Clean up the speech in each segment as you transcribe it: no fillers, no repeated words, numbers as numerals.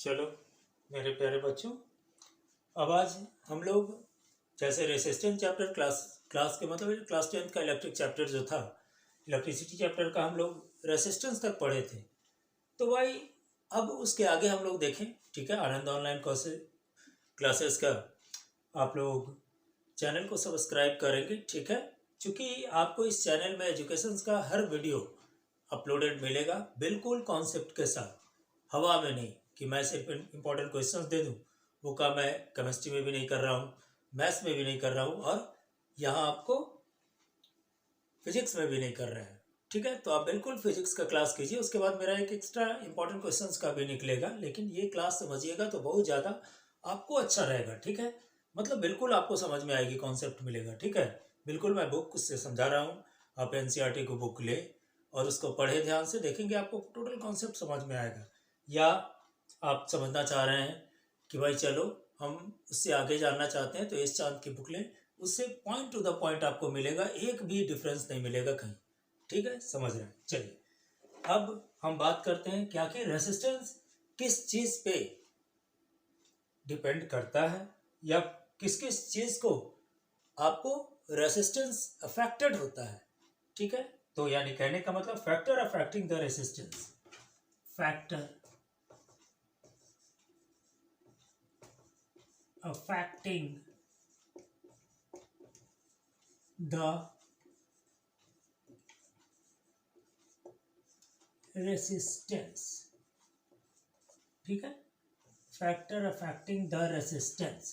चलो मेरे प्यारे बच्चों, अब आज हम लोग जैसे रेसिस्टेंस चैप्टर क्लास के मतलब क्लास 10 का इलेक्ट्रिक चैप्टर जो था, इलेक्ट्रिसिटी चैप्टर का हम लोग रेसिस्टेंस तक पढ़े थे। तो भाई अब उसके आगे हम लोग देखें, ठीक है। आनंद ऑनलाइन क्लासेस का आप लोग चैनल को सब्सक्राइब करेंगे, ठीक है। क्योंकि आपको इस चैनल में एजुकेशन का हर वीडियो अपलोडेड मिलेगा, बिल्कुल कॉन्सेप्ट के साथ, हवा में नहीं कि मैं सिर्फ इम्पोर्टेंट क्वेश्चंस दे दूं। वो काम मैं केमिस्ट्री में भी नहीं कर रहा हूँ, मैथ्स में भी नहीं कर रहा हूँ, और यहाँ आपको फिजिक्स में भी नहीं कर रहे हैं, ठीक है। तो आप बिल्कुल फिजिक्स का क्लास कीजिए, उसके बाद मेरा एक एक्स्ट्रा इंपॉर्टेंट क्वेश्चंस का भी निकलेगा, लेकिन ये क्लास समझिएगा तो बहुत ज़्यादा आपको अच्छा रहेगा, ठीक है। मतलब बिल्कुल आपको समझ में आएगी, कॉन्सेप्ट मिलेगा, ठीक है। बिल्कुल मैं बुक से समझा रहा हूँ, आप एनसीईआरटी को बुक ले और उसको पढ़े ध्यान से, देखेंगे आपको टोटल कॉन्सेप्ट समझ में आएगा। या आप समझना चाह रहे हैं कि भाई चलो हम उससे आगे जानना चाहते हैं, तो इस चांद की बुक लें, उससे पॉइंट टू द पॉइंट आपको मिलेगा, एक भी डिफरेंस नहीं मिलेगा कहीं, ठीक है। समझ रहे हैं। चलिए अब हम बात करते हैं कि आखिर रेसिस्टेंस किस चीज़ पे डिपेंड करता है, या किस किस चीज़ को आपको रेसिस्टेंस अफेक्टेड होता है, ठीक है। तो यानी कहने का मतलब factor affecting the resistance, factor affecting the resistance, ठीक है। फैक्टर अफेक्टिंग द रेसिस्टेंस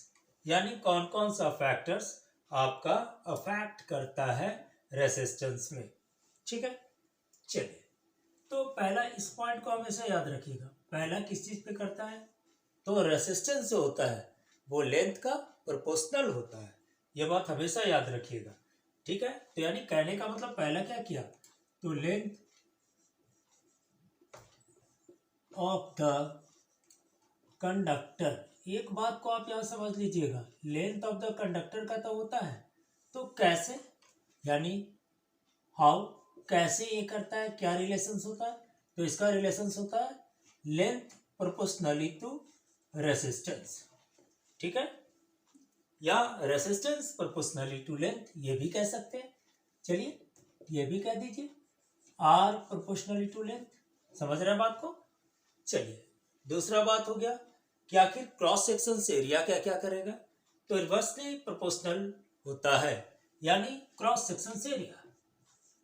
यानी कौन कौन सा फैक्टर्स आपका अफेक्ट करता है रेसिस्टेंस में, ठीक है। चलिए, तो पहला इस पॉइंट को हमेशा याद रखिएगा, पहला किस चीज पे करता है, तो रेसिस्टेंस जो होता है वो लेंथ का प्रोपोर्शनल होता है, ये बात हमेशा याद रखिएगा, ठीक है। तो यानी कहने का मतलब पहला क्या किया, तो लेंथ ऑफ द कंडक्टर, एक बात को आप यहां समझ लीजिएगा, लेंथ ऑफ द कंडक्टर का तो होता है, तो कैसे, यानी हाउ, कैसे ये करता है, क्या रिलेशंस होता है, तो इसका रिलेशंस होता है लेंथ प्रोपोर्शनली टू रेसिस्टेंस, ठीक है। या रेसिस्टेंस प्रोपोर्शनली टू लेंथ, ये भी कह सकते हैं। चलिए ये भी कह दीजिए आर प्रोपोर्शनली टू लेंथ, समझ रहे हैं बात को। चलिए दूसरा बात हो गया कि आखिर क्रॉस सेक्शन एरिया क्या क्या करेगा, तो इन्वर्सली प्रोपोर्शनल होता है, यानी क्रॉस सेक्शन एरिया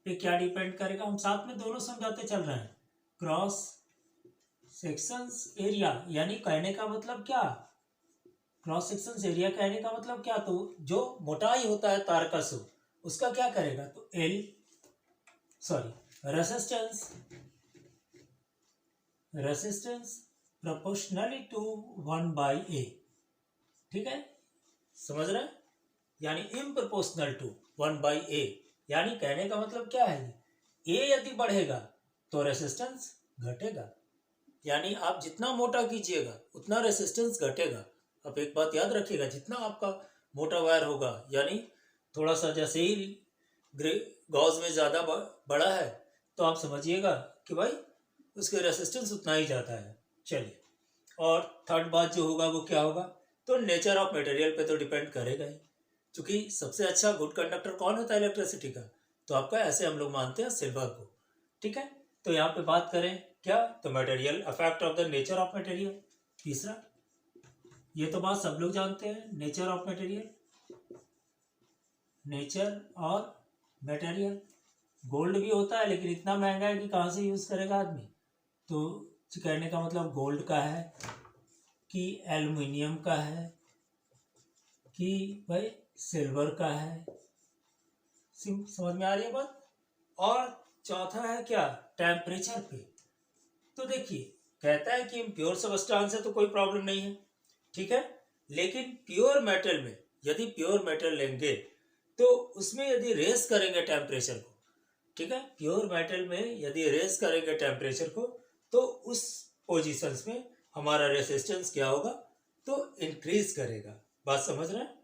पे क्या डिपेंड करेगा, हम साथ में दोनों समझाते चल रहे हैं। क्रॉस सेक्शन एरिया यानी कहने का मतलब क्या, क्रॉस सेक्शन एरिया कहने का मतलब क्या, तो जो मोटाई होता है तार का सो उसका क्या करेगा, तो रेसिस्टेंस प्रोपोर्शनली टू 1/a, ठीक है। समझ रहे हैं, यानी इम्प्रोपोर्शनल टू 1/a, यानी कहने का मतलब क्या है, ए यदि बढ़ेगा तो रेसिस्टेंस घटेगा, यानी आप जितना मोटा कीजिएगा उतना रेसिस्टेंस घटेगा। अब एक बात याद रखिएगा, जितना आपका मोटा वायर होगा, यानी थोड़ा सा जैसे ही गॉज में ज़्यादा बड़ा है, तो आप समझिएगा कि भाई उसके रेसिस्टेंस उतना ही जाता है। चलिए, और थर्ड बात जो होगा वो क्या होगा, तो नेचर ऑफ मटेरियल पे तो डिपेंड करेगा ही, क्योंकि सबसे अच्छा गुड कंडक्टर कौन होता है इलेक्ट्रिसिटी का, तो आपका ऐसे हम लोग मानते हैं सिल्वर को, ठीक है। तो यहाँ पे बात करें क्या, तो material, affect of the nature of material. तीसरा, ये तो बात सब लोग जानते हैं, नेचर ऑफ मटेरियल, नेचर और मटेरियल। गोल्ड भी होता है लेकिन इतना महंगा है कि कहाँ से यूज करेगा आदमी, तो कहने का मतलब गोल्ड का है कि एल्युमिनियम का है कि भाई सिल्वर का है, समझ में आ रही है बात। और चौथा है क्या, टेम्परेचर पे, तो देखिए कहता है कि प्योर सबस्टांस है तो कोई प्रॉब्लम नहीं है, ठीक है। लेकिन प्योर मेटल में यदि प्योर मेटल लेंगे तो उसमें यदि रेस करेंगे टेम्परेचर को, ठीक है, प्योर मेटल में यदि रेस करेंगे टेम्परेचर को, तो उस पोजीशंस में हमारा रेसिस्टेंस क्या होगा, तो इंक्रीज करेगा। बात समझ रहे हैं,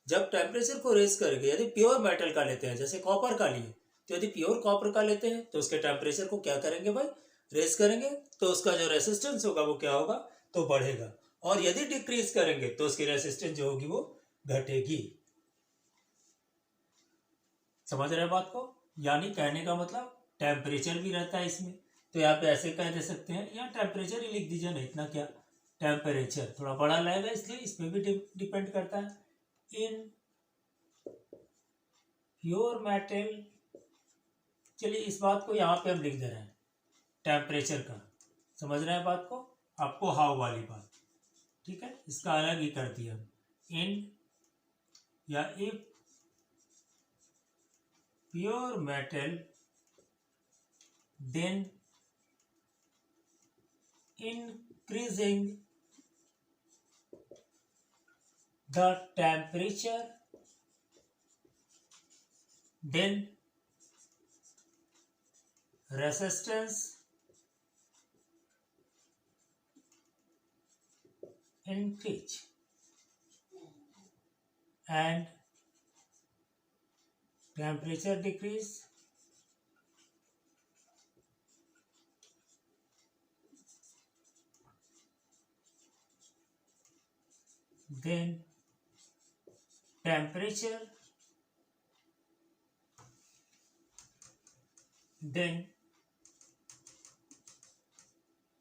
जब टेम्परेचर को रेस करेंगे, यदि प्योर मेटल का लेते हैं जैसे कॉपर का लिए, तो यदि प्योर कॉपर का लेते हैं तो उसके टेम्परेचर को क्या करेंगे भाई, रेस करेंगे, तो उसका जो रेसिस्टेंस होगा वो क्या होगा, तो बढ़ेगा, और यदि डिक्रीज करेंगे तो उसकी रेसिस्टेंस जो होगी वो घटेगी। समझ रहे हैं बात को? यानी कहने का मतलब टेम्परेचर भी रहता है इसमें, तो यहाँ पे ऐसे कह दे सकते हैं, यहाँ टेम्परेचर ही लिख दीजिए ना, इतना क्या, टेम्परेचर थोड़ा बड़ा लगेगा इसलिए इसमें भी डिपेंड करता है। इन प्योर मेटल, चलिए इस बात को यहाँ पे हम लिख दे रहे हैं टेम्परेचर का, समझ रहे हैं बात को, आपको हाउ वाली बात, ठीक है, इसका अलग ही कर दिया हम। इन या if pure metal then increasing the temperature, then resistance increase and temperature decrease, then temperature, then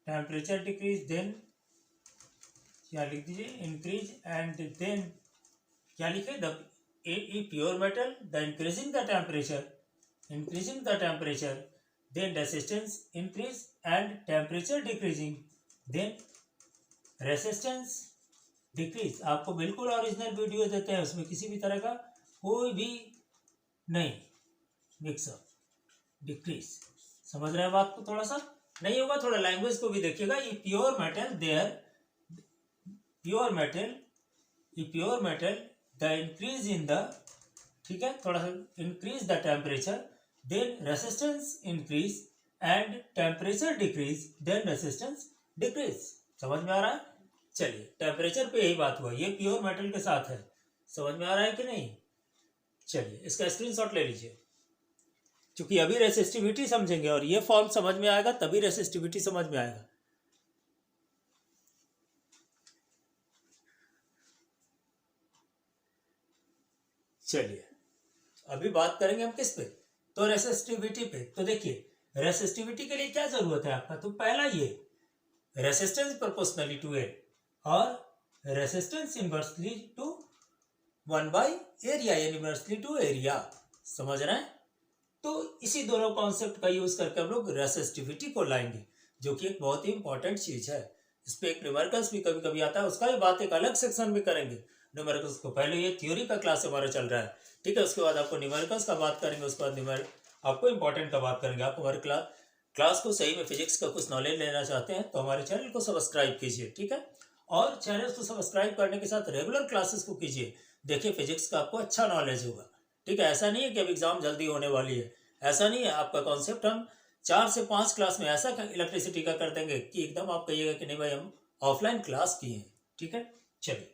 temperature decrease, then क्या लिख दीजिए, इंक्रीज, एंड देन क्या लिखे, the pure metal, the increasing the temperature, increasing the temperature, then resistance increase and temperature decreasing, then resistance decrease. आपको बिल्कुल original video देते हैं, उसमें किसी भी तरह का कोई भी नहीं मिक्सअप, डिक्रीज। समझ रहे हैं बात को? थोड़ा सा नहीं होगा, थोड़ा लैंग्वेज को भी देखिएगा। ये pure metal, there pure metal, ये pure metal, the increase in the, ठीक है, थोड़ा सा increase the temperature, then resistance increase and temperature decrease, then resistance decrease. समझ में आ रहा है? चलिए, टेम्परेचर पे यही बात हुआ, ये प्योर मेटल के साथ है। समझ में आ रहा है कि नहीं? चलिए, इसका स्क्रीनशॉट ले लीजिए, क्योंकि अभी रेसिस्टिविटी समझेंगे और ये फॉर्म समझ में आएगा तभी रेसिस्टिविटी समझ में आएगा। चलिए, अभी बात करेंगे हम किस पे, तो रेसिस्टिविटी पे। तो देखिए, रेसिस्टिविटी के लिए क्या जरूरत है आपका, तो पहला ये रेसिस्टेंस प्रोपोर्शनली टू एल और resistance inversely to 1 by area, inversely to area. समझ रहे हैं? तो इसी दोनों कॉन्सेप्ट का यूज करके हम लोग रेसिस्टिविटी को लाएंगे, जो कि एक बहुत ही इंपॉर्टेंट चीज है। इस पे एक न्यूमेरिकल्स भी कभी कभी आता है, उसका भी बात एक अलग सेक्शन में करेंगे न्यूमेरिकल्स को। पहले ये थ्योरी का क्लास हमारा चल रहा है, ठीक है, उसके बाद आपको न्यूमेरिकल्स का बात करेंगे, उसके बाद आपको इंपॉर्टेंट का बात करेंगे। आप हमारे क्लास को सही में फिजिक्स का कुछ नॉलेज लेना चाहते हैं तो हमारे चैनल को सब्सक्राइब कीजिए, ठीक है, और चैनल को सब्सक्राइब करने के साथ रेगुलर क्लासेस को कीजिए। देखिए, फिजिक्स का आपको अच्छा नॉलेज होगा, ठीक है। ऐसा नहीं है कि अब एग्जाम जल्दी होने वाली है, ऐसा नहीं है। आपका कॉन्सेप्ट हम 4 से 5 क्लास में ऐसा इलेक्ट्रिसिटी का कर देंगे कि एकदम आप कहिएगा कि नहीं भाई हम ऑफलाइन क्लास किए हैं, ठीक है। चलिए,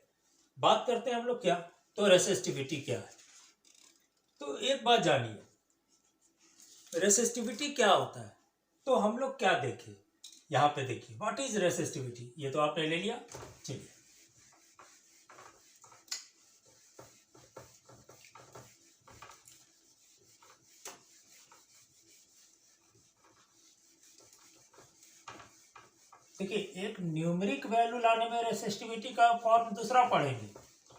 बात करते हैं हम लोग क्या, तो रेसिस्टिविटी क्या है। तो एक बात जानिए, रेसिस्टिविटी क्या होता है। तो हम लोग क्या देखें, यहाँ पे देखिए, व्हाट इज रेसिस्टिविटी, ये तो आपने ले लिया। चलिए, देखिए, एक न्यूमेरिक वैल्यू लाने में रेसिस्टिविटी का फॉर्म दूसरा पढ़ेंगे,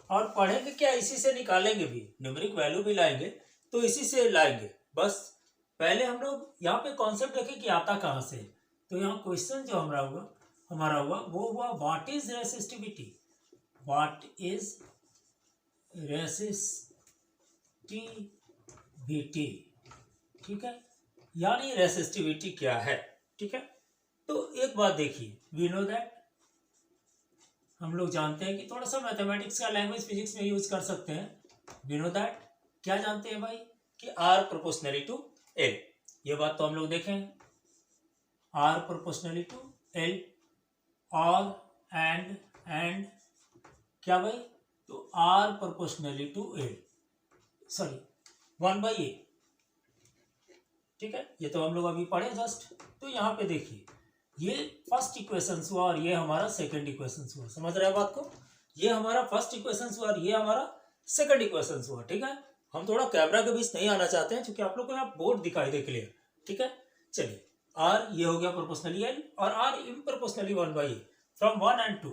और पढ़ेंगे क्या, इसी से निकालेंगे भी। न्यूमेरिक वैल्यू भी लाएंगे तो इसी से लाएंगे। बस पहले हम लोग यहाँ पे कॉन्सेप्ट देखें कि आता कहाँ से। तो यहाँ क्वेश्चन जो हमारा हुआ वो हुआ what is resistivity, what is resistivity, ठीक है, यानी रेसिस्टिविटी क्या है, ठीक है। तो एक बात देखिए, वी नो दैट, हम लोग जानते हैं कि थोड़ा सा मैथमेटिक्स का लैंग्वेज फिजिक्स में यूज कर सकते हैं। वी नो दैट, क्या जानते हैं भाई, कि आर प्रोपोर्शनली टू एल, ये बात तो हम लोग देखें, आर प्रोपोर्शनली टू एल, और एंड क्या भाई, तो R proportionally to L, sorry 1 by A, ठीक है, ये तो हम लोग अभी पढ़े जस्ट। तो यहाँ पे देखिए, ये फर्स्ट इक्वेशन हुआ और ये हमारा सेकंड इक्वेशन हुआ। समझ रहे हैं बात को? ये हमारा फर्स्ट इक्वेशन हुआ और ये हमारा सेकंड इक्वेशन हुआ। ठीक है, हम थोड़ा कैमरा के बीच नहीं आना चाहते हैं क्योंकि आप लोग को यहाँ बोर्ड दिखाई दे क्लियर। ठीक है, चलिए आर ये हो गया प्रोपोर्शनली एल और R improportionally 1/a from 1 and 2,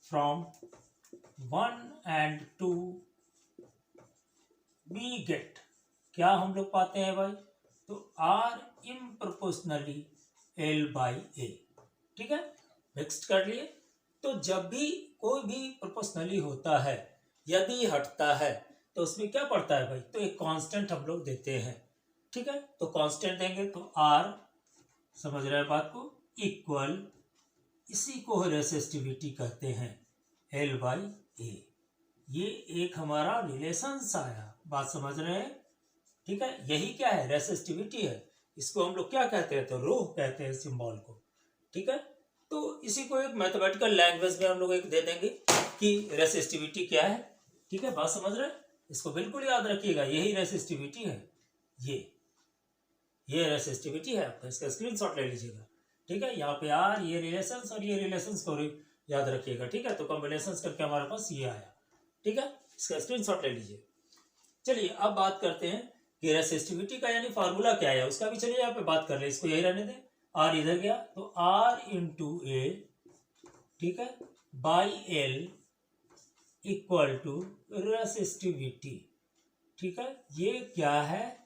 from 1 and 2 we get, क्या हम लोग पाते हैं भाई? तो आर इम्प्रोपोर्शनली L/A। ठीक है, मिक्स्ड कर लिए। तो जब भी कोई भी प्रोपोर्शनली होता है, यदि हटता है तो उसमें क्या पड़ता है भाई? तो एक कांस्टेंट हम लोग देते हैं। ठीक है, तो कांस्टेंट देंगे तो आर, समझ रहे हैं बात को, इक्वल, इसी को रेसिस्टिविटी कहते हैं, L/A। ये एक हमारा रिलेशंस आया, बात समझ रहे हैं? ठीक है, यही क्या है? रेसिस्टिविटी है। इसको हम लोग क्या कहते हैं? तो रो कहते हैं सिंबल को। ठीक है, तो इसी को एक मैथमेटिकल लैंग्वेज में हम लोग एक दे देंगे कि रेसिस्टिविटी क्या है। ठीक है, बात समझ रहे हैं? इसको बिल्कुल याद रखिएगा, यही रेसिस्टिविटी है, ये रेसिस्टिविटी है आपका। इसका स्क्रीनशॉट ले लीजिएगा। ठीक है, यहाँ पे आर, ये रिलेशंस और ये रिलेशंस को याद रखिएगा। ठीक है, तो कॉम्बिनेशन करके हमारे पास ये आया। ठीक है, इसका स्क्रीनशॉट ले लीजिए। चलिए अब बात करते हैं कि रेसिस्टिविटी का यानी फार्मूला क्या है, उसका भी चलिए यहाँ पे बात कर ले। इसको यही रहने दें, आर इधर गया तो आर इंटू ए, ठीक है, by L equal to resistivity. ठीक है, ये क्या है?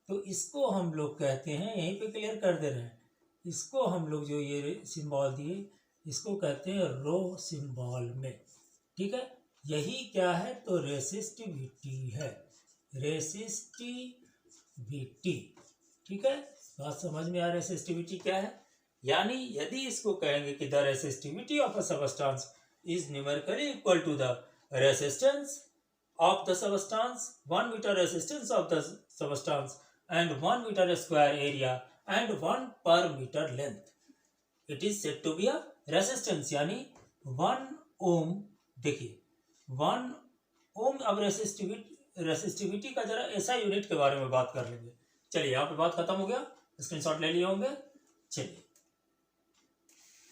तो इसको हम लोग कहते हैं, यहीं पे क्लियर कर दे रहे हैं, इसको हम लोग जो ये सिंबल दिए इसको कहते हैं रो सिंबल में। ठीक है, यही क्या है? तो रेसिस्टिविटी है, रेसिस्टिविटी। ठीक है, बात समझ में आ रही है? रेसिस्टिविटी क्या है? यानी यदि इसको कहेंगे कि the resistivity of a substance is numerically equal to the resistance of the substance, 1 meter resistance of the substance and 1 meter square area and 1 per meter length, it is said to be a resistance। यानी 1 ओम, देखिए 1 ओम। अब resistivity का जरा ऐसा unit के बारे में बात कर लेंगे। चलिए यहाँ पे बात खत्म हो गया, स्क्रीनशॉट ले लिए होंगे। चलिए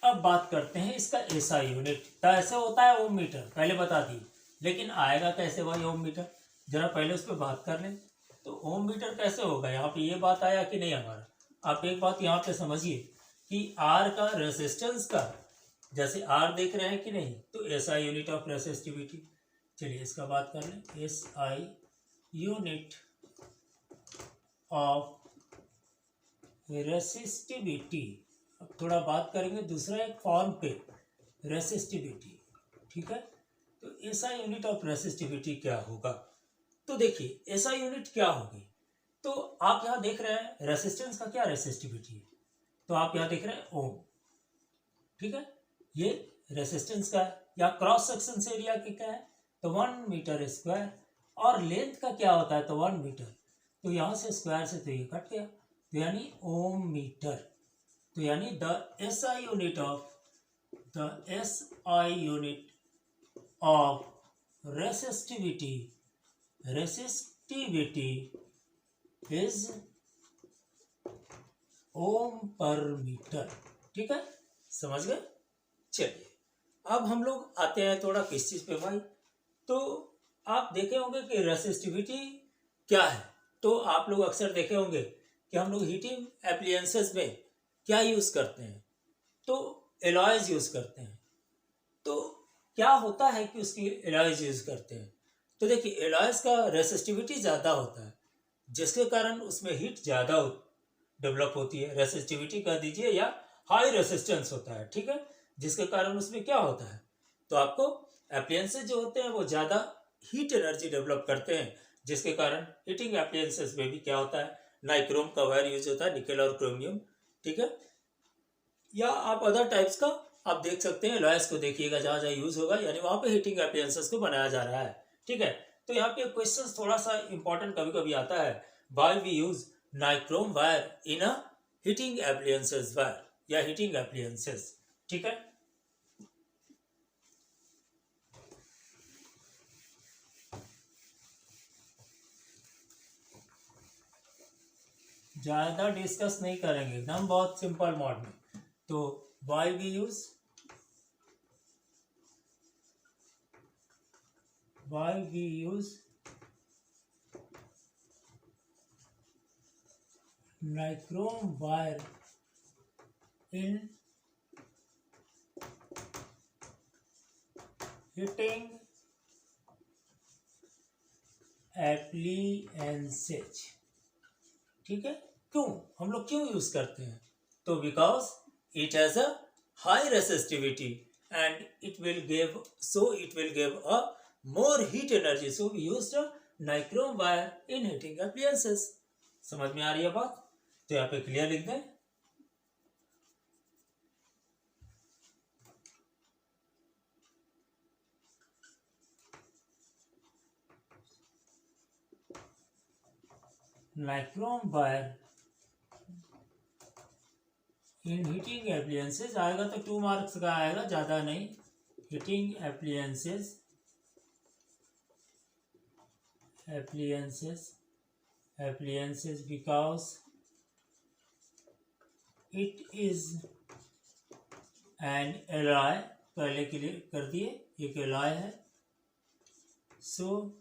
अब बात करते हैं इसका ऐसा यूनिट। तो ऐसे होता है ओम मीटर, पहले बता दिए, लेकिन आएगा कैसे भाई ओम मीटर? जरा पहले उस पर बात कर लें। तो ओम मीटर कैसे होगा? यहाँ पे ये बात आया कि नहीं हमारा? आप एक बात यहाँ पे समझिए कि आर का रेसिस्टेंस का, जैसे आर देख रहे हैं कि नहीं, तो एसआई यूनिट ऑफ रेसिस्टिविटी। चलिए इसका बात कर लें, एसआई यूनिट ऑफ रेसिस्टिविटी। अब थोड़ा बात करेंगे दूसरा एक फॉर्म पे, रेसिस्टिविटी। ठीक है, तो ऐसा यूनिट ऑफ रेसिस्टिविटी क्या होगा? तो देखिए ऐसा यूनिट क्या होगी? तो आप यहाँ देख रहे हैं रेसिस्टेंस का क्या रेसिस्टिविटी है, तो आप यहाँ देख रहे हैं ओम। ठीक है, ये रेसिस्टेंस का या क्रॉस सेक्शन एरिया की क्या है? तो 1 मीटर स्क्वायर, और लेंथ का क्या होता है? तो 1 मीटर। तो यहाँ से स्क्वायर से तो ये कट गया, तो यानी ओम मीटर। तो यानी the SI unit of resistivity is ओम पर मीटर। ठीक है, समझ गए? चलिए अब हम लोग आते हैं थोड़ा किस चीज पे भाई। तो आप देखे होंगे कि रेसिस्टिविटी क्या है। तो आप लोग अक्सर देखे होंगे कि हम लोग हीटिंग एप्लियंसेस में क्या यूज करते हैं? तो एलॉयज यूज करते हैं। तो क्या होता है कि उसकी एलॉयज यूज करते हैं? तो देखिए एलॉयज का रेसिस्टिविटी ज़्यादा होता है, जिसके कारण उसमें हीट ज़्यादा डेवलप होती है। रेसिस्टिविटी कह दीजिए या हाई रेसिस्टेंस होता है। ठीक है, जिसके कारण उसमें क्या होता है? तो आपको एप्लियंसेस जो होते हैं वो ज़्यादा हीट एनर्जी डेवलप करते हैं, जिसके कारण हीटिंग एप्लियंसेस में भी क्या होता है? नाइक्रोम का वायर यूज होता है, निकेल और क्रोमियम। ठीक है, या आप अदर टाइप्स का आप देख सकते हैं, लॉयस को देखिएगा जहाँ जहाँ यूज होगा, यानी वहाँ पे हीटिंग एप्लियंसेस को बनाया जा रहा है। ठीक है, तो यहाँ पे क्वेश्चन थोड़ा सा इंपॉर्टेंट कभी कभी आता है, why we use nichrome wire in a heating appliances wire या हीटिंग एप्लियंसेस। ठीक है, ज़्यादा डिस्कस नहीं करेंगे, एकदम बहुत सिंपल मोड में। तो why we use nichrome wire in heating appliances। ठीक है, क्यों हम लोग क्यों यूज करते हैं? तो because it has a high resistivity and it will give a more heat energy, so we used nichrome wire in heating appliances. समझ में आ रही है बात? तो यहाँ पे क्लियर लिख दें। Nichrome wire in heating appliances आएगा तो 2 मार्क्स का आएगा, ज़्यादा नहीं। Heating appliances because it is an alloy, पहले क्लियर कर दिए, एक एलॉय है। So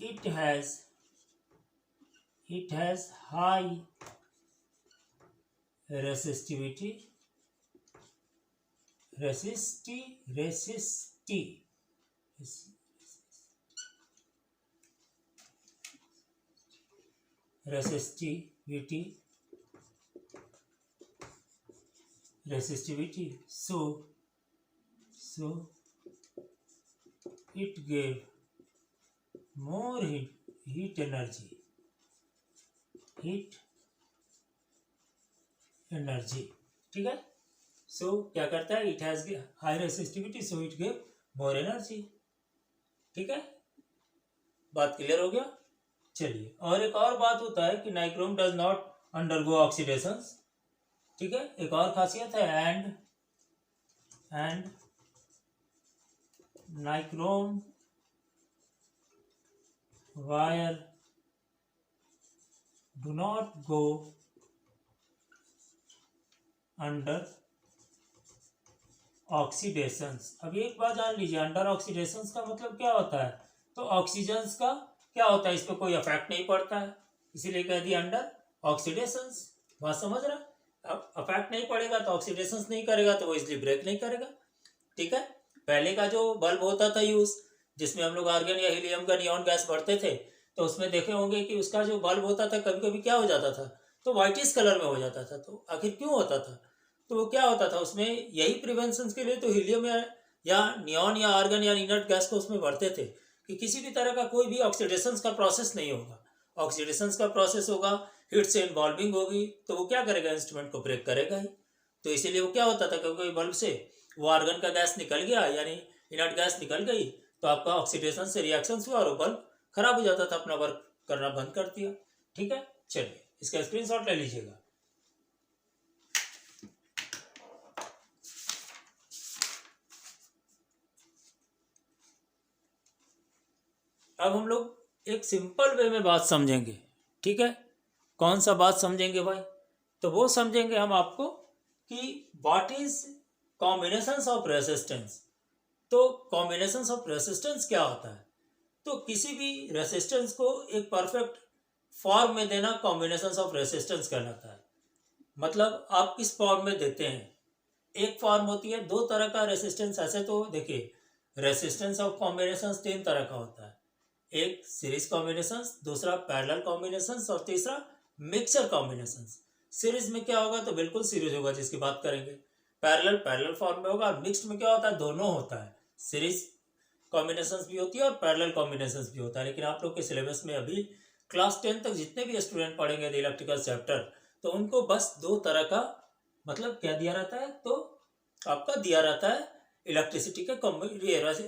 it has high resistivity so it gave more heat energy, ठीक है। सो क्या करता है? It has high resistivity, so it give more energy. ठीक है, बात क्लियर हो गया? चलिए, और एक और बात होता है कि nichrome does not undergo oxidation. ठीक है, एक और खासियत है, and nichrome wire do not go under oxidations. अब एक बात जान लीजिए, अंडर ऑक्सीडेशंस का मतलब क्या होता है? तो ऑक्सीजन्स का क्या होता है, इस पर कोई इफेक्ट नहीं पड़ता है, इसीलिए कह दिया अंडर ऑक्सीडेशंस। बात समझ रहा? अब इफेक्ट नहीं पड़ेगा तो ऑक्सीडेशंस नहीं करेगा, तो वो इसलिए ब्रेक नहीं करेगा। ठीक है, पहले का जो बल्ब होता था यूज, जिसमें हम लोग आर्गन या हीलियम का नियॉन गैस भरते थे, तो उसमें देखे होंगे कि उसका जो बल्ब होता था कभी कभी क्या हो जाता था, तो व्हाइटिश कलर में हो जाता था। तो आखिर क्यों होता था? तो वो क्या होता था, उसमें यही प्रिवेंशन के लिए तो हीलियम या नियॉन या आर्गन या इनर्ट गैस को उसमें भरते थे कि किसी भी तरह का कोई भी ऑक्सीडेशन का प्रोसेस नहीं होगा। ऑक्सीडेशन का प्रोसेस होगा, हीट से इन्वॉल्विंग होगी, तो वो क्या करेगा? इंस्ट्रूमेंट को ब्रेक करेगा ही। तो इसीलिए वो क्या होता था, क्योंकि बल्ब से वो आर्गन का गैस निकल गया यानी इनर्ट गैस निकल गई, तो आपका ऑक्सीडेशन से रिएक्शन हुआ और वो बल्ब खराब हो जाता था, अपना वर्क करना बंद कर दिया। ठीक है, चलिए इसका स्क्रीनशॉट ले लीजिएगा। अब हम लोग एक सिंपल वे में बात समझेंगे। ठीक है, कौन सा बात समझेंगे भाई? तो वो समझेंगे हम आपको कि what is combinations of resistance. तो कॉम्बिनेशंस ऑफ रेसिस्टेंस क्या होता है? तो किसी भी रेसिस्टेंस को एक परफेक्ट फॉर्म में देना कॉम्बिनेशंस ऑफ रेसिस्टेंस कहलाता है। मतलब आप किस फॉर्म में देते हैं? एक फॉर्म होती है, दो तरह का रेसिस्टेंस। ऐसे तो देखिए, रेसिस्टेंस ऑफ कॉम्बिनेशंस 3 तरह का होता है। एक सीरीज कॉम्बिनेशंस, दूसरा पैरेलल कॉम्बिनेशंस और तीसरा मिक्सचर कॉम्बिनेशंस। सीरीज में क्या होगा? तो बिल्कुल सीरीज होगा जिसकी बात करेंगे। पैरेलल फॉर्म में होगा। और मिक्स्ड में क्या होता है? दोनों होता है, सीरीज कॉम्बिनेशंस भी होती है और पैरेलल कॉम्बिनेशंस भी होता है। लेकिन आप लोग के सिलेबस में अभी क्लास 10 तक जितने भी स्टूडेंट पढ़ेंगे इलेक्ट्रिकल चैप्टर, तो उनको बस 2 तरह का मतलब क्या दिया रहता है? तो आपका दिया रहता है इलेक्ट्रिसिटी के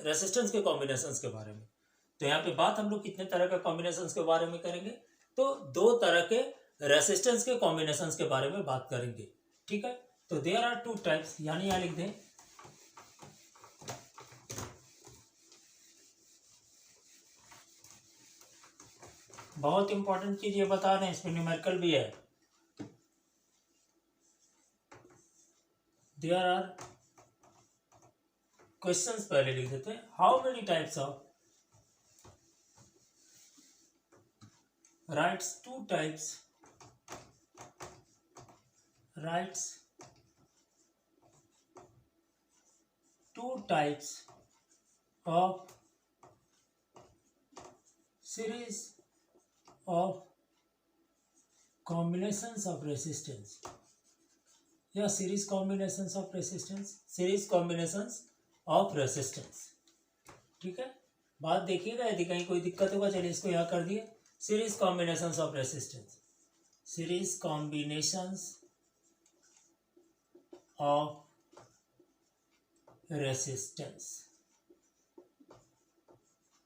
रेसिस्टेंस के कॉम्बिनेशंस के बारे में। तो यहाँ पे बात हम लोग कितने तरह के कॉम्बिनेशंस के बारे में करेंगे? तो 2 तरह के रेसिस्टेंस के कॉम्बिनेशंस के बारे में बात करेंगे। ठीक है, तो देयर आर 2 टाइप्स, यानी यहाँ लिख दें बहुत इंपॉर्टेंट चीज ये बता रहे हैं, इसमें न्यूमेरिकल भी है। देयर आर क्वेश्चंस पहले लिख देते हैं। How many types of writes two types of series of combinations of resistance या series combinations of resistance। ठीक है, बात देखिएगा, यदि कहीं कोई दिक्कत होगा चलिए इसको यहाँ कर दिए। Series combinations of resistance, series combinations of resistance.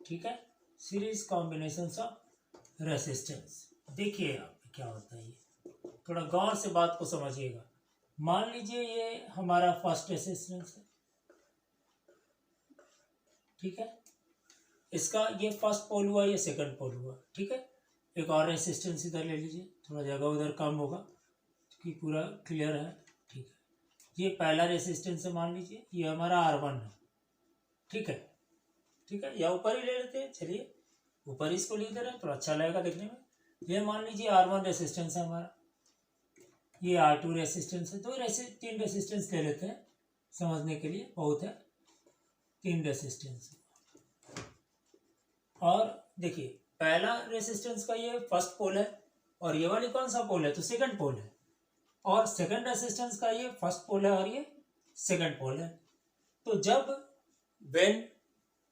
ठीक है, सीरीज कॉम्बिनेशंस ऑफ रेसिस्टेंस। देखिए आप क्या होता है, ये थोड़ा गौर से बात को समझिएगा। मान लीजिए ये हमारा फर्स्ट रेसिस्टेंस है, ठीक है, इसका ये फर्स्ट पोल हुआ, ये सेकंड पोल हुआ। ठीक है, एक और रेसिस्टेंस इधर ले लीजिए, थोड़ा जगह उधर कम होगा कि पूरा क्लियर है। ठीक है, ये पहला रेसिस्टेंस है, मान लीजिए ये हमारा R1 है। ठीक है, ठीक है, या ऊपर ही ले लेते हैं, चलिए ऊपर इसको लिख दे रहे हैं, थोड़ा अच्छा लगेगा देखने में। ये मान लीजिए R1 रेसिस्टेंस है हमारा, ये R2 रेसिस्टेंस है। तो तीन रेसिस्टेंस ले लेते हैं समझने के लिए, बहुत है, 3 रेसिस्टेंस। और देखिए पहला रेसिस्टेंस का ये फर्स्ट पोल है और ये वाली कौन सा पोल है, तो सेकंड पोल है। और सेकंड रेसिस्टेंस का ये फर्स्ट पोल है और ये सेकंड पोल है। तो जब when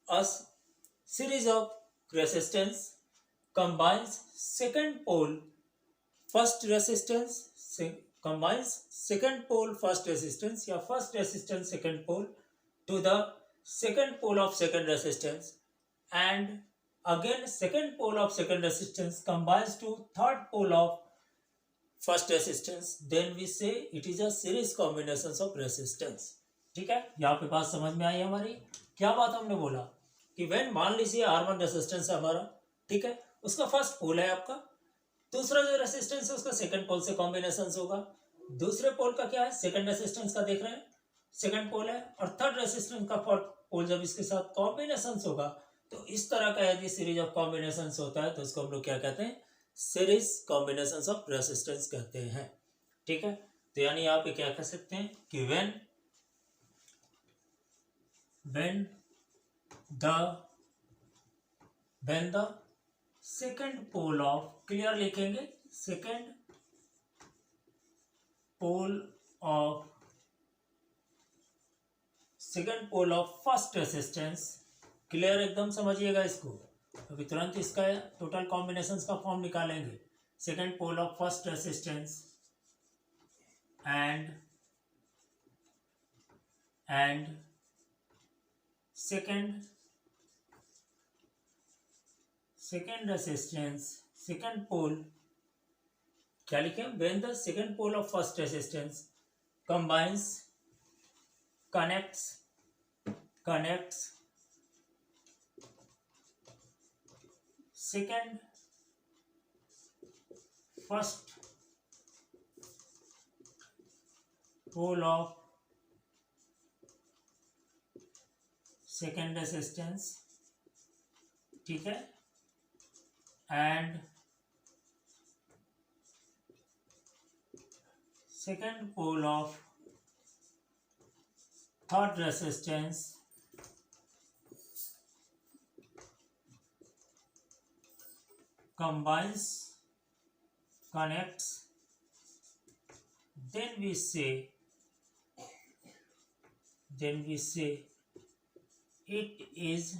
a series of resistance combines second pole first resistance combines second pole first resistance या first resistance second pole to the second pole of second resistance, and again second pole of second resistance combines to third pole of first resistance, then we say it is a series combinations of resistance। ठीक है, यहाँ पे बात समझ में आई हमारी। क्या बात हमने बोला कि व्हेन मान लीजिए R1 रेसिस्टेंस है हमारा, ठीक है, उसका फर्स्ट पोल है आपका, दूसरा जो रेसिस्टेंस है उसका सेकंड पोल से कॉम्बिनेशन होगा। दूसरे पोल का क्या है, सेकंड रेसिस्टेंस का देख रहे हैं, सेकंड पोल है, और थर्ड रेसिस्टेंस का फोर्थ पोल जब इसके साथ कॉम्बिनेशन होगा, तो इस तरह का यदि सीरीज ऑफ कॉम्बिनेशन होता है तो उसको हम लोग क्या कहते हैं, सीरीज कॉम्बिनेशन ऑफ रेसिस्टेंस कहते हैं। ठीक है, तो यानी यहाँ पे क्या कह सकते हैं कि when the second pole of, clear लिखेंगे, second pole of first resistance, clear एकदम समझिएगा इसको। अभी तुरंत इसका टोटल कॉम्बिनेशंस का फॉर्म निकालेंगे। Second pole of first resistance and second resistance, second pole, क्या लिखें, when the second pole of first resistance connects first pole of second resistance, ठीक है, and second pole of third resistance connects, then we say it is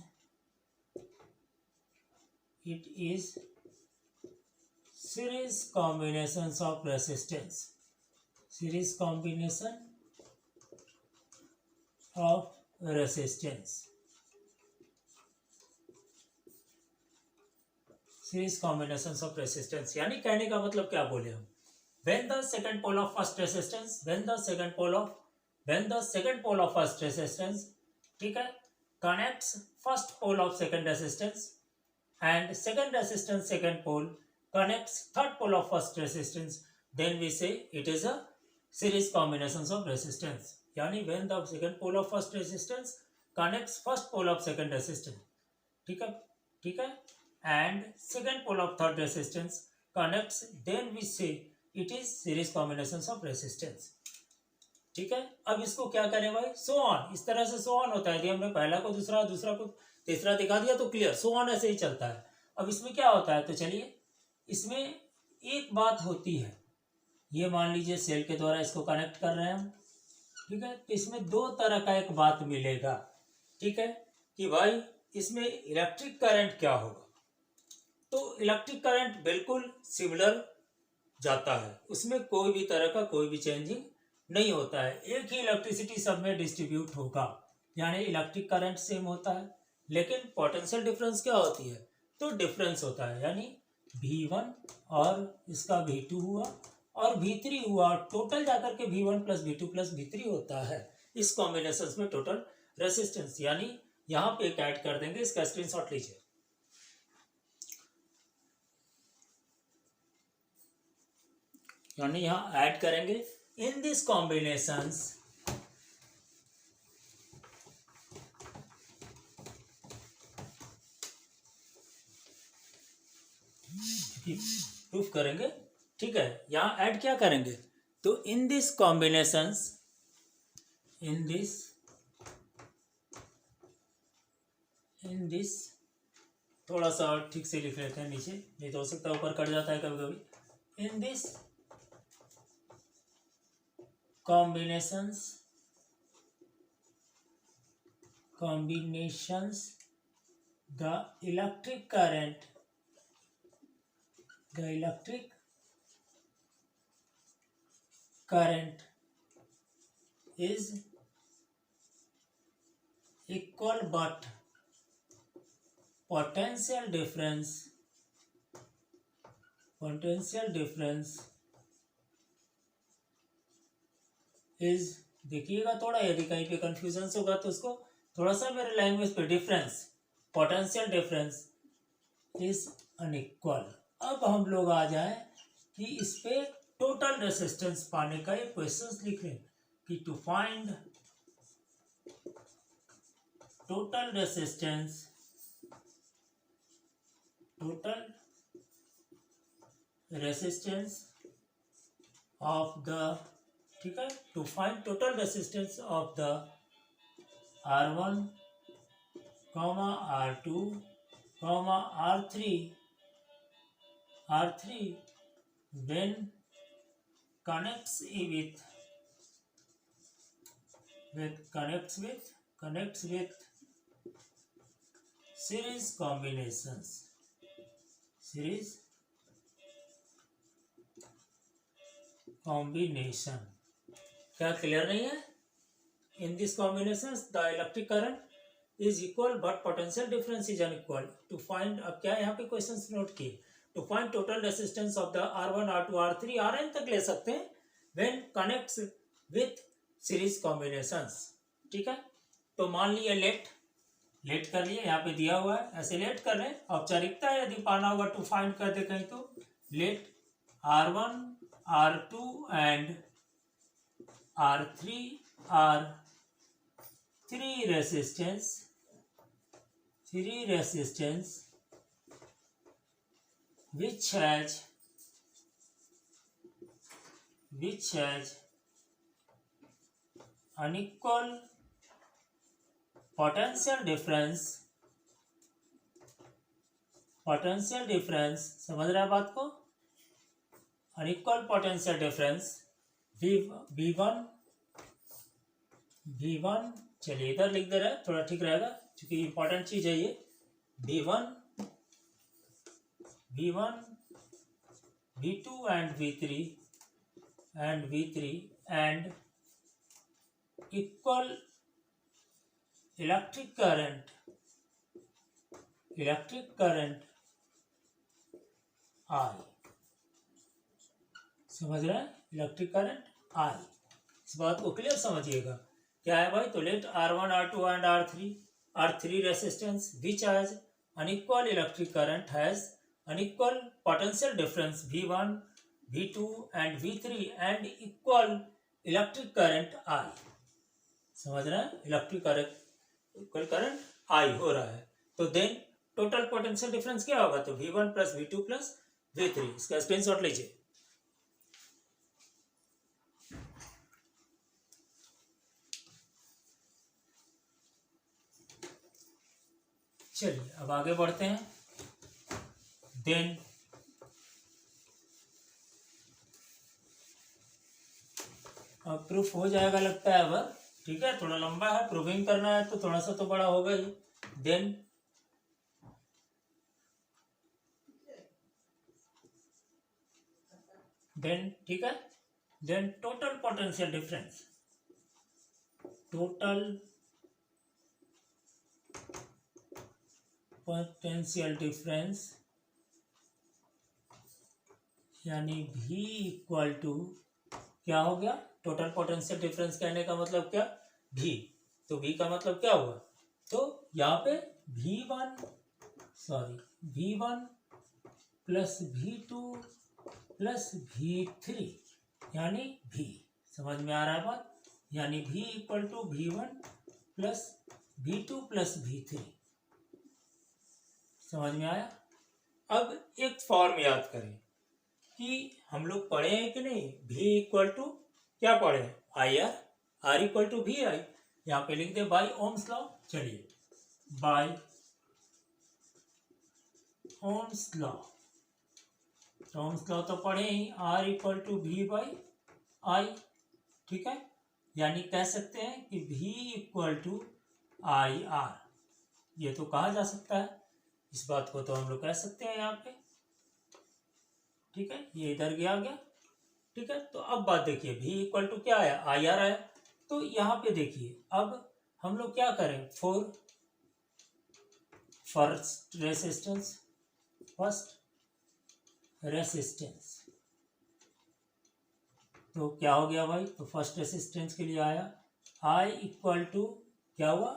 series combinations of resistance, series combination of resistance, series combinations of resistance. यानी कहने का मतलब क्या बोले हम, when the second pole of first resistance, when the second pole of first resistance, ठीक है, connects first pole of second resistance, and second resistance, second pole connects third pole of first resistance, then we say it is a series combinations of resistance. Yani when the second pole of first resistance connects first pole of second resistance, ठीक है, ठीक है, and second pole of third resistance connects, then we say it is series combinations of resistance. ठीक है, अब इसको क्या करें भाई, सो ऑन, इस तरह से सो ऑन होता है। यदि हमने पहला को दूसरा, दूसरा को तीसरा दिखा दिया तो क्लियर, सो ऑन ऐसे ही चलता है। अब इसमें क्या होता है, तो चलिए इसमें एक बात होती है, ये मान लीजिए सेल के द्वारा इसको कनेक्ट कर रहे हैं हम, ठीक है, तो इसमें दो तरह का एक बात मिलेगा, ठीक है, कि भाई इसमें इलेक्ट्रिक करंट क्या होगा। तो इलेक्ट्रिक करंट बिल्कुल सिमिलर जाता है, उसमें कोई भी तरह का कोई भी चेंजिंग नहीं होता है, एक ही इलेक्ट्रिसिटी सब में डिस्ट्रीब्यूट होगा, यानी इलेक्ट्रिक करंट सेम होता है, लेकिन पोटेंशियल डिफरेंस क्या होती है, तो डिफरेंस होता है, यानी V1 और इसका V2 हुआ और V3 हुआ, टोटल जाकर के V1 plus V2 plus V3 होता है। इस कॉम्बिनेशन में टोटल रेसिस्टेंस, यानी यहाँ पे एक ऐड कर देंगे, इसका स्क्रीनशॉट लीजिए, यानी यहाँ ऐड करेंगे इन दिस कॉम्बिनेशंस प्रूफ करेंगे, ठीक है, यहाँ ऐड क्या करेंगे, तो इन दिस कॉम्बिनेशंस, इन दिस थोड़ा सा ठीक से लिख लेते हैं नीचे, नहीं तो हो सकता है ऊपर कट जाता है कभी कभी। In this combinations the electric current is equal, but potential difference is, देखिएगा थोड़ा, यदि कहीं पे कंफ्यूजन होगा तो उसको थोड़ा सा मेरे लैंग्वेज पे, difference, potential difference is unequal. अब हम लोग आ जाए कि इस पे टोटल रेसिस्टेंस पाने का एक क्वेश्चन लिख लें कि to find total resistance of the, ठीक है, to find total resistance of the R1, R2, R3 when connects with series combinations, क्या क्लियर नहीं है? In this combinations the electric current is equal but potential difference is unequal. To find, अब क्या यहाँ पे questions note किए, to find total resistance of the R1, R2, R3, Rn तक ले सकते हैं, when connects with series combinations, ठीक है। तो मान लिया लेट कर लिए, यहाँ पे दिया हुआ है, ऐसे लेट कर रहे हैं, औपचारिकता है, यदि पाना होगा टू फाइंड कर दे कहीं तो let R1, R2 and R3 are three resistance which has unequal potential difference, समझ रहे हैं बात को, अनइक्वल पोटेंशियल डिफरेंस V1, चलिए इधर लिख दे रहे हैं, थोड़ा ठीक रहेगा क्योंकि इंपॉर्टेंट चीज है ये। V1, V2 and V3 and equal electric current I, समझ रहे हैं, इलेक्ट्रिक करंट I, इस बात को क्लियर समझिएगा। क्या है भाई, तो let R1, R2 and R3 resistance which has unequal electric current has unequal potential difference V1, V2 and V3 and equal electric current I. समझ रहे हैं? इलेक्ट्रिक करंट I हो रहा है, तो देन टोटल पोटेंशियल डिफरेंस क्या होगा? तो V1 plus V2 plus V3. इसका स्क्रीनशॉट लीजिए. चलिए अब आगे बढ़ते हैं. देन अब प्रूफ हो जाएगा लगता है. अब ठीक है, थोड़ा लंबा है, प्रूविंग करना है तो थोड़ा सा तो बड़ा होगा ही. देन ठीक है, then total potential difference, total potential difference यानी V इक्वल टू क्या हो गया? टोटल पोटेंशियल डिफरेंस कहने का मतलब क्या? V. तो V का मतलब क्या हुआ? तो यहाँ पे V1 plus V2 plus V3 यानी V. समझ में आ रहा है बात? यानी V equal to V1 plus V2 plus V3. समझ में आया? अब एक फॉर्म याद करें कि हम लोग पढ़े हैं कि नहीं. V इक्वल टू क्या पढ़े? IR. R equal to VI. यहाँ पे लिख दे बाय ओम्स लॉ. चलिए, by Ohm's law. Ohm's law तो पढ़े ही. R equal to V by I. ठीक है, यानी कह सकते हैं कि V इक्वल टू IR. ये तो कहा जा सकता है. इस बात को तो हम लोग कह सकते हैं यहाँ पे. ठीक है, ये इधर गया. ठीक है, तो अब बात देखिए, V इक्वल टू क्या आया? IR आया. तो यहाँ पे देखिए, अब हम लोग क्या करें? First resistance. तो क्या हो गया भाई? तो फर्स्ट रेसिस्टेंस के लिए आया I इक्वल टू क्या हुआ?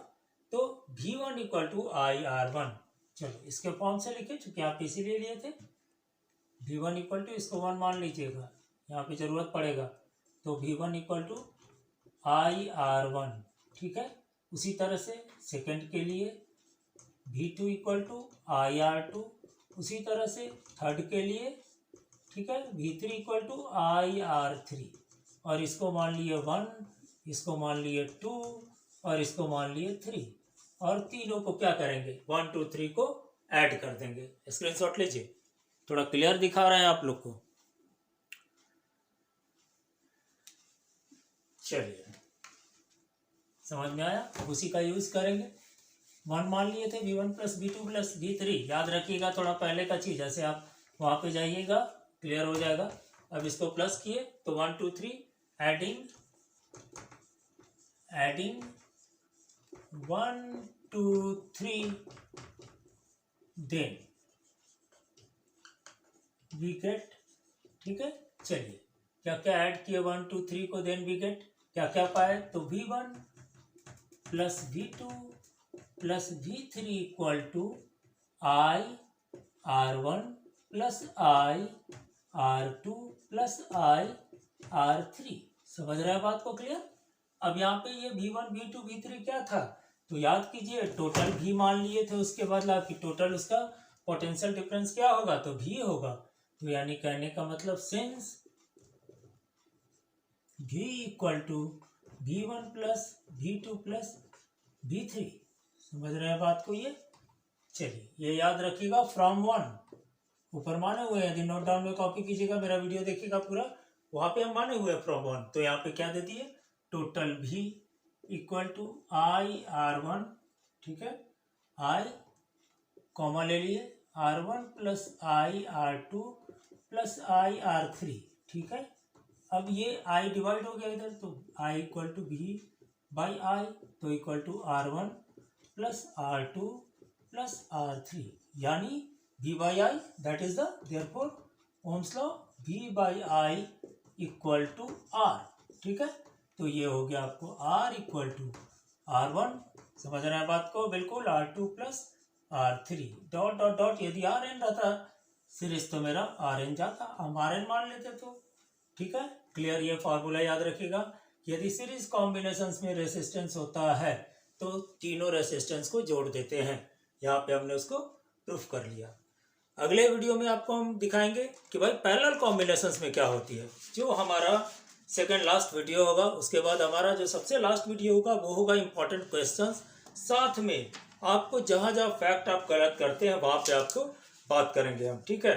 तो V1 इक्वल टू IR1. चलो इसके फॉर्म से लिखे, चूंकि आप इसीलिए लिए थे. V1 इक्वल टू, इसको 1 मान लीजिएगा, यहाँ पे जरूरत पड़ेगा. तो V1 इक्वल टू IR1. ठीक है, उसी तरह से सेकंड के लिए V2 इक्वल टू IR2. उसी तरह से थर्ड के लिए, ठीक है, V3 इक्वल टू IR3. और इसको मान लिए 1, इसको मान लिए 2 और इसको मान लिए 3. और तीनों को क्या करेंगे? 1 2 3 को ऐड कर देंगे. स्क्रीनशॉट लीजिए, थोड़ा क्लियर दिखा रहे हैं आप लोग को. चलिए, समझ में आया? उसी का यूज करेंगे. 1 मान लिए थे, V1 plus V2 plus V3. याद रखिएगा थोड़ा पहले का चीज, जैसे आप वहां पे जाइएगा क्लियर हो जाएगा. अब इसको प्लस किए तो 1 2 3 एडिंग 1 2 3 देन वी गेट. ठीक है, चलिए क्या क्या ऐड किए? 1 2 3 को, देन वी गेट क्या क्या पाए? तो V1 plus V2 plus V3 equal to IR1 plus IR2 plus IR3. समझ रहे हैं बात को? क्लियर? अब यहाँ पे ये V1 V2 V3 क्या था? तो याद कीजिए, टोटल V मान लिए थे, उसके बाद कि टोटल उसका पोटेंशियल डिफरेंस क्या होगा? तो V होगा. तो यानी कहने का मतलब since V equal to V1 plus V2 plus V3. समझ रहे हैं बात को? ये चलिए, ये याद रखिएगा. फ्रॉम 1 ऊपर माने हुए हैं, यदि नोट डाउन में कॉपी कीजिएगा, मेरा वीडियो देखिएगा पूरा, वहां पे हम माने हुए हैं फ्रॉम 1. तो यहाँ पे क्या दे दिए? Total V equal to IR1. ठीक है, I कॉमा ले लिए, R1 plus IR2 plus IR3. ठीक है, अब ये I डिवाइड हो गया इधर, तो I equal to V by I. तो equal to R1 plus R2 plus R3 यानी V by I. That is the therefore Ohm's law, V by I equal to R. ठीक है, तो ये हो गया आपको R इक्वल टू R1. समझ रहे हैं बात को? बिल्कुल. R2 plus R3 dot dot dot, यदि Rn रहता सीरीज तो मेरा Rn जाता, हम Rn मान लेते तो ठीक है। क्लियर, ये फार्मूला याद रखिएगा। यदि सीरीज कॉम्बिनेशंस में रेसिस्टेंस होता है तो तीनों रेसिस्टेंस को जोड़ देते हैं। यहाँ पे हमने उसको प्रूफ कर लिया। अगले वीडियो में आपको हम दिखाएंगे कि भाई पैरेलल कॉम्बिनेशंस में क्या होती है। जो हमारा सेकंड लास्ट वीडियो होगा, उसके बाद हमारा जो सबसे लास्ट वीडियो होगा वो होगा इंपॉर्टेंट क्वेश्चंस। साथ में आपको जहाँ जहाँ फैक्ट आप गलत करते हैं वहाँ पे आपको बात करेंगे हम, ठीक है।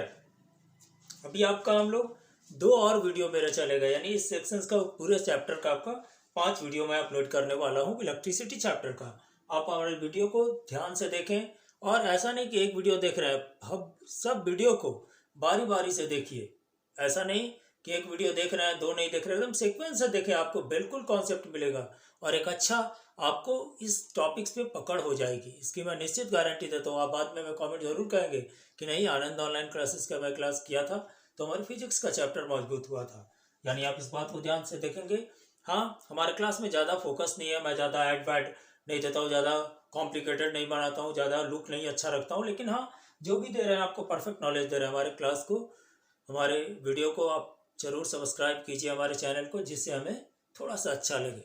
अभी आपका हम लोग 2 और वीडियो मेरा चलेगा, यानी इस सेक्शंस का पूरे चैप्टर का आपका 5 वीडियो मैं अपलोड करने वाला हूँ इलेक्ट्रिसिटी चैप्टर का। आप हमारे वीडियो को ध्यान से देखें, और ऐसा नहीं कि एक वीडियो देख रहे हैं, हम सब वीडियो को बारी बारी से देखिए। ऐसा नहीं कि एक वीडियो देख रहे हैं 2 नहीं देख रहे, एकदम सीक्वेंस से देखें, आपको बिल्कुल कॉन्सेप्ट मिलेगा और एक अच्छा आपको इस टॉपिक्स पे पकड़ हो जाएगी, इसकी मैं निश्चित गारंटी देता हूँ। आप बाद में कमेंट जरूर करेंगे कि नहीं आनंद ऑनलाइन क्लासेस का मैं क्लास किया था तो हमारी फिजिक्स का चैप्टर मजबूत हुआ था, यानी आप इस बात को ध्यान से देखेंगे। हाँ, हमारे क्लास में ज़्यादा फोकस नहीं है, मैं ज़्यादा ऐड वैड नहीं देता हूँ, ज़्यादा कॉम्प्लिकेटेड नहीं बनाता हूँ, ज़्यादा लुक नहीं अच्छा रखता हूँ, लेकिन हाँ जो भी दे रहे हैं आपको परफेक्ट नॉलेज दे रहे हैं। हमारे क्लास को, हमारे वीडियो को आप ज़रूर सब्सक्राइब कीजिए हमारे चैनल को, जिससे हमें थोड़ा सा अच्छा लगे।